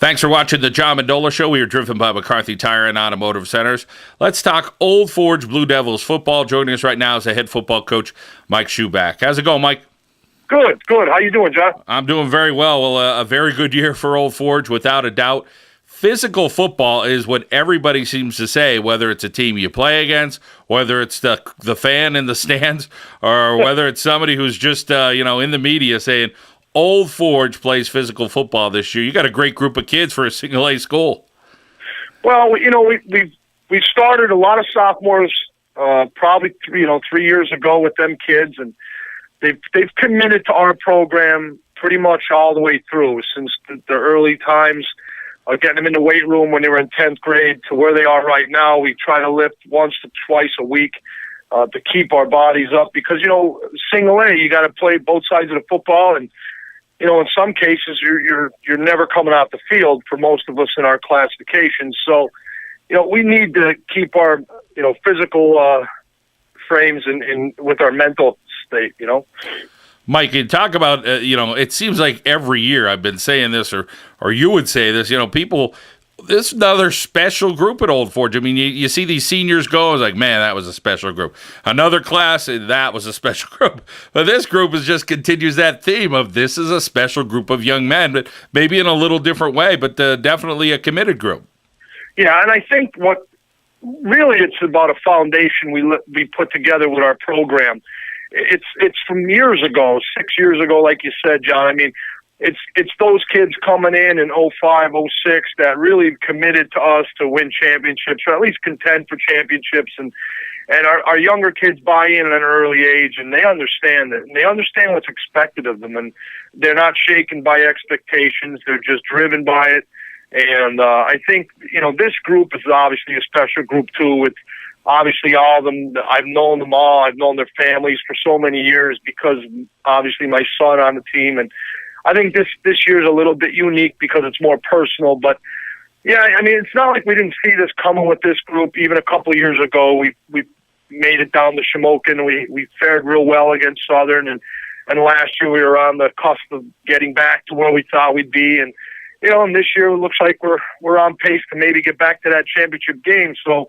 Thanks for watching the John Mendola Show. We are driven by McCarthy Tire and Automotive Centers. Let's talk Old Forge Blue Devils football. Joining us right now is the head football coach, Mike Schuback. How's it going, Mike? Good. How you doing, John? I'm doing very well. Well, a very good year for Old Forge, without a doubt. Physical football is what everybody seems to say, whether it's a team you play against, whether it's the fan in the stands, or whether it's somebody who's just in the media saying, Old Forge plays physical football this year. You got a great group of kids for a single A school. Well, we started a lot of sophomores probably 3 years ago with them kids, and they've committed to our program pretty much all the way through since the early times. Getting them in the weight room when they were in 10th grade to where they are right now. We try to lift once to twice a week to keep our bodies up because single A, you got to play both sides of the football, and in some cases, you're never coming off the field for most of us in our classification. So, we need to keep our, physical frames in with our mental state, Mike, you talk about, it seems like every year I've been saying this, or you would say this, people, this is another special group at Old Forge. I mean, you see these seniors go, it's like, man, that was a special group. Another class, that was a special group. But this group just continues that theme of this is a special group of young men, but maybe in a little different way, but definitely a committed group. Yeah, and I think what really it's about a foundation we put together with our program. It's from years ago, 6 years ago, like you said, John. I mean, it's those kids coming in 05, 06 that really committed to us to win championships, or at least contend for championships. And our younger kids buy in at an early age, and they understand it. And they understand what's expected of them. And they're not shaken by expectations. They're just driven by it. And I think, this group is obviously a special group, too. It's obviously all of them. I've known them all. I've known their families for so many years because, obviously, my son on the team. And I think this year is a little bit unique because it's more personal. But, yeah, I mean, it's not like we didn't see this coming with this group. Even a couple of years ago, we made it down to Shamokin. We fared real well against Southern. And last year we were on the cusp of getting back to where we thought we'd be. And, and this year it looks like we're on pace to maybe get back to that championship game. So,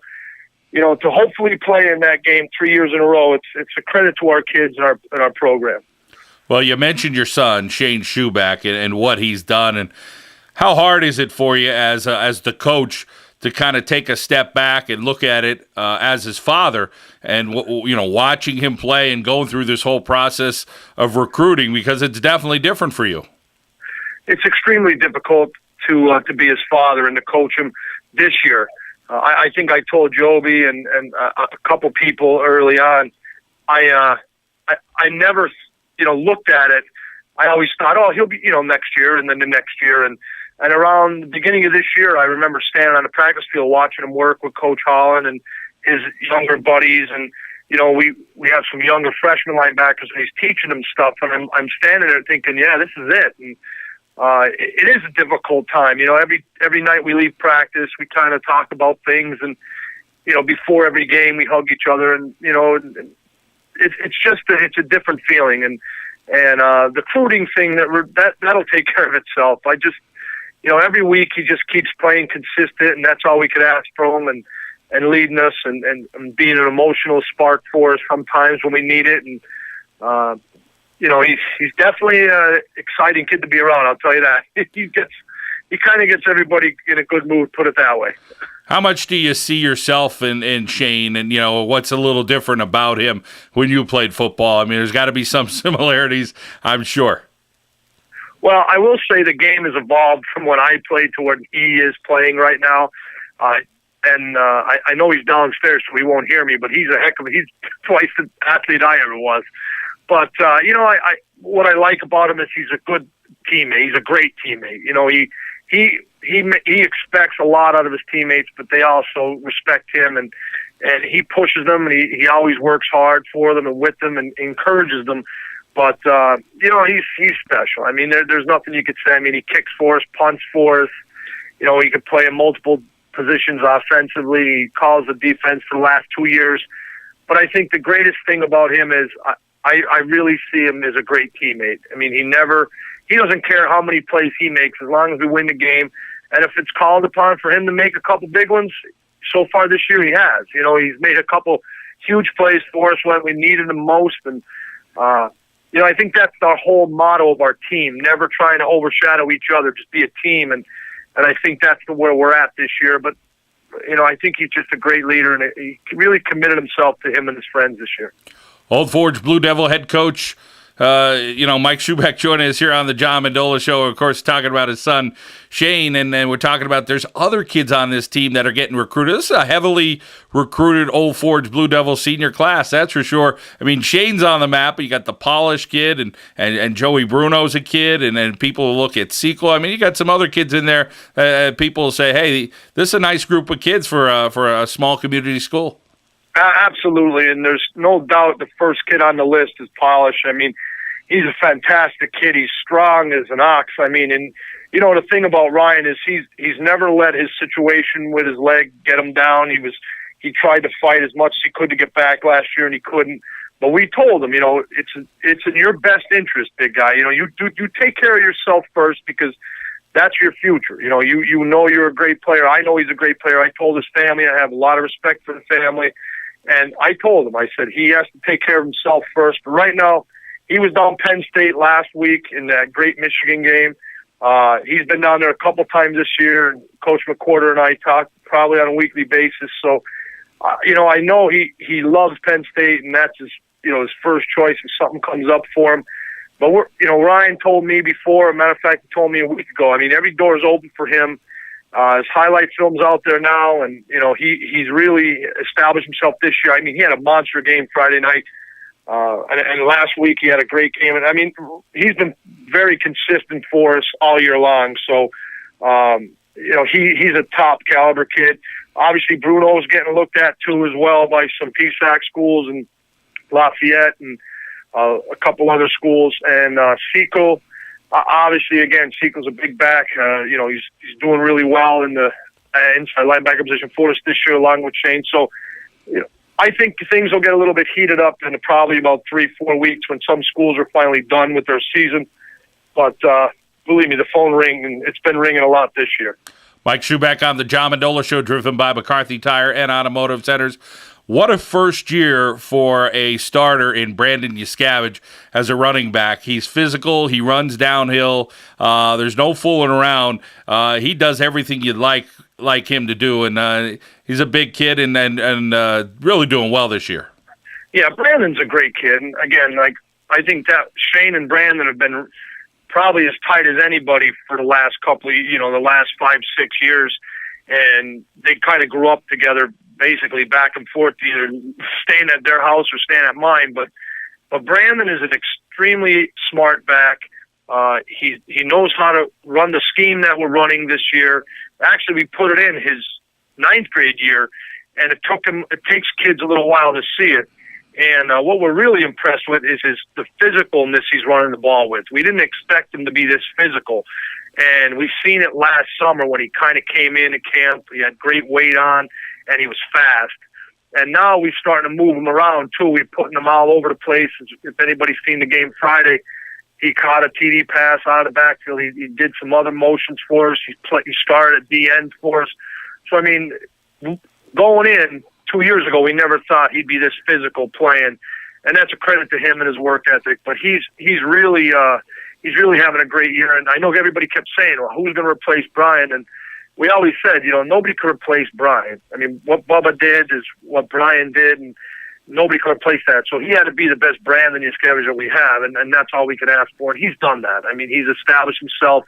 to hopefully play in that game 3 years in a row, it's a credit to our kids and our program. Well, you mentioned your son, Shane Schuback, and what he's done, and how hard is it for you as the coach to kind of take a step back and look at it as his father, and watching him play and going through this whole process of recruiting, because it's definitely different for you. It's extremely difficult to be his father and to coach him this year. I think I told Joby and a couple people early on. I never looked at it. I always thought, he'll be next year, and then the next year, and around the beginning of this year, I remember standing on the practice field watching him work with Coach Holland and his younger buddies, and we have some younger freshman linebackers, and he's teaching them stuff, and I'm standing there thinking, yeah, this is it. And it is a difficult time. Every night we leave practice, we kind of talk about things, and before every game we hug each other, and it's a different feeling, and the recruiting thing that'll take care of itself. I just every week he just keeps playing consistent, and that's all we could ask from him, and leading us and being an emotional spark for us sometimes when we need it, and he's definitely an exciting kid to be around. I'll tell you that. He kind of gets everybody in a good mood, put it that way. How much do you see yourself in Shane, and what's a little different about him when you played football? I mean, there's got to be some similarities, I'm sure. Well, I will say the game has evolved from when I played to what he is playing right now. I know he's downstairs, so he won't hear me, but he's twice the athlete I ever was. But what I like about him is he's a good teammate. He's a great teammate. He expects a lot out of his teammates, but they also respect him, and he pushes them, and he always works hard for them and with them and encourages them. But he's special. I mean, there's nothing you could say. I mean, he kicks for us, punts for us. He could play in multiple positions offensively. He calls the defense for the last 2 years. But I think the greatest thing about him is I really see him as a great teammate. I mean, he doesn't care how many plays he makes as long as we win the game And if it's called upon for him to make a couple big ones, so far this year he has. You know, he's made a couple huge plays for us when we needed them most. And, you know, I think that's the whole motto of our team, never trying to overshadow each other, just be a team. And I think that's where we're at this year. But, you know, I think he's just a great leader, and he really committed himself to him and his friends this year. Old Forge Blue Devil head coach, you know, Mike Schuback joining us here on the John Mendola Show, of course, talking about his son, Shane, and we're talking about there's other kids on this team that are getting recruited. This is a heavily recruited Old Forge Blue Devil senior class, that's for sure. I mean, Shane's on the map, but you got the Paulish kid, and Joey Bruno's a kid, and then people look at Sequel. I mean, you got some other kids in there. People say, hey, this is a nice group of kids for a small community school. Absolutely, and there's no doubt the first kid on the list is Paulish. I mean, he's a fantastic kid. He's strong as an ox. I mean, and you know, the thing about Ryan is he's never let his situation with his leg get him down. He tried to fight as much as he could to get back last year, and he couldn't. But we told him, you know, it's in your best interest, big guy. You know, you take care of yourself first, because that's your future. You know, you know you're a great player. I know he's a great player. I told his family. I have a lot of respect for the family. And I told him, I said, he has to take care of himself first. But right now, he was down Penn State last week in that great Michigan game. He's been down there a couple times this year, and Coach McQuarter and I talk probably on a weekly basis. So, you know, I know he loves Penn State, and that's his first choice if something comes up for him. But Ryan told me before, a matter of fact, he told me a week ago, I mean, every door is open for him. His highlight film's out there now, and he's really established himself this year. I mean, he had a monster game Friday night, and last week he had a great game. And I mean, he's been very consistent for us all year long. So, he's a top caliber kid. Obviously, Bruno's getting looked at too as well by some PSAC schools in Lafayette and a couple other schools, and Seco. Obviously, again, Sequel's a big back. He's doing really well in the inside linebacker position for us this year, along with Shane. So, I think things will get a little bit heated up in probably about 3-4 weeks when some schools are finally done with their season. But believe me, the phone ring, and it's been ringing a lot this year. Mike Schuback on the John Mendola Show, driven by McCarthy Tire and Automotive Centers. What a first year for a starter in Brandon Yescavage as a running back. He's physical. He runs downhill. There's no fooling around. He does everything you'd like him to do, and he's a big kid and really doing well this year. Yeah, Brandon's a great kid. And again, I think that Shane and Brandon have been probably as tight as anybody for the last couple of, the last 5-6 years, and they kind of grew up together, basically back and forth, either staying at their house or staying at mine. But Brandon is an extremely smart back. He knows how to run the scheme that we're running this year. Actually, we put it in his 9th grade year, and it takes kids a little while to see it. And what we're really impressed with is the physicalness he's running the ball with. We didn't expect him to be this physical. And we've seen it last summer when he kind of came in at camp. He had great weight on, and he was fast. And now we're starting to move him around, too. We're putting him all over the place. If anybody's seen the game Friday, he caught a TD pass out of the backfield. He did some other motions for us. He started at the end for us. So, I mean, going in 2 years ago, we never thought he'd be this physical playing. And that's a credit to him and his work ethic. But he's really having a great year. And I know everybody kept saying, well, who's going to replace Brian? And we always said, nobody could replace Brian. I mean, what Bubba did is what Brian did, and nobody could replace that. So he had to be the best Brandon Yescavage that we have, and that's all we could ask for. And he's done that. I mean, he's established himself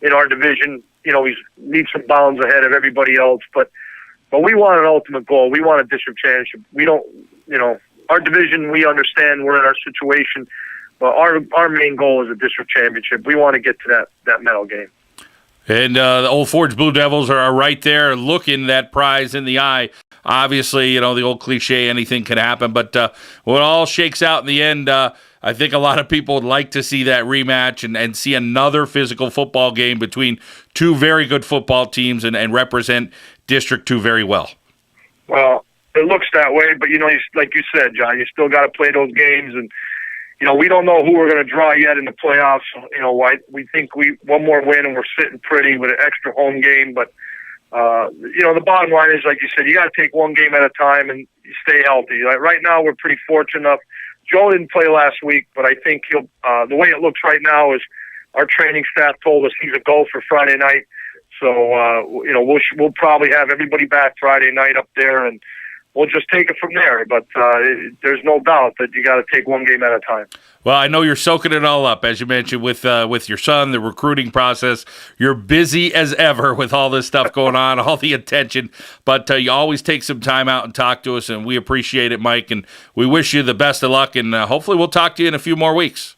in our division. He's leaps and bounds ahead of everybody else. But we want an ultimate goal. We want a district championship. We don't, our division, we understand we're in our situation, but our main goal is a district championship. We want to get to that medal game. And the Old Forge Blue Devils are right there looking that prize in the eye. Obviously, the old cliche, anything can happen. But when it all shakes out in the end, I think a lot of people would like to see that rematch and see another physical football game between two very good football teams and represent District 2 very well. Well, it looks that way, but, like you said, John, you still got to play those games. And, we don't know who we're going to draw yet in the playoffs. We think one more win and we're sitting pretty with an extra home game. But the bottom line is, like you said, you got to take one game at a time and stay healthy. Like right now, we're pretty fortunate enough. Joe didn't play last week, but I think he'll. The way it looks right now is our training staff told us he's a go for Friday night. So we'll probably have everybody back Friday night up there, and we'll just take it from there. But there's no doubt that you got to take one game at a time. Well, I know you're soaking it all up, as you mentioned, with your son, the recruiting process. You're busy as ever with all this stuff going on, all the attention. But you always take some time out and talk to us, and we appreciate it, Mike. And we wish you the best of luck, and hopefully we'll talk to you in a few more weeks.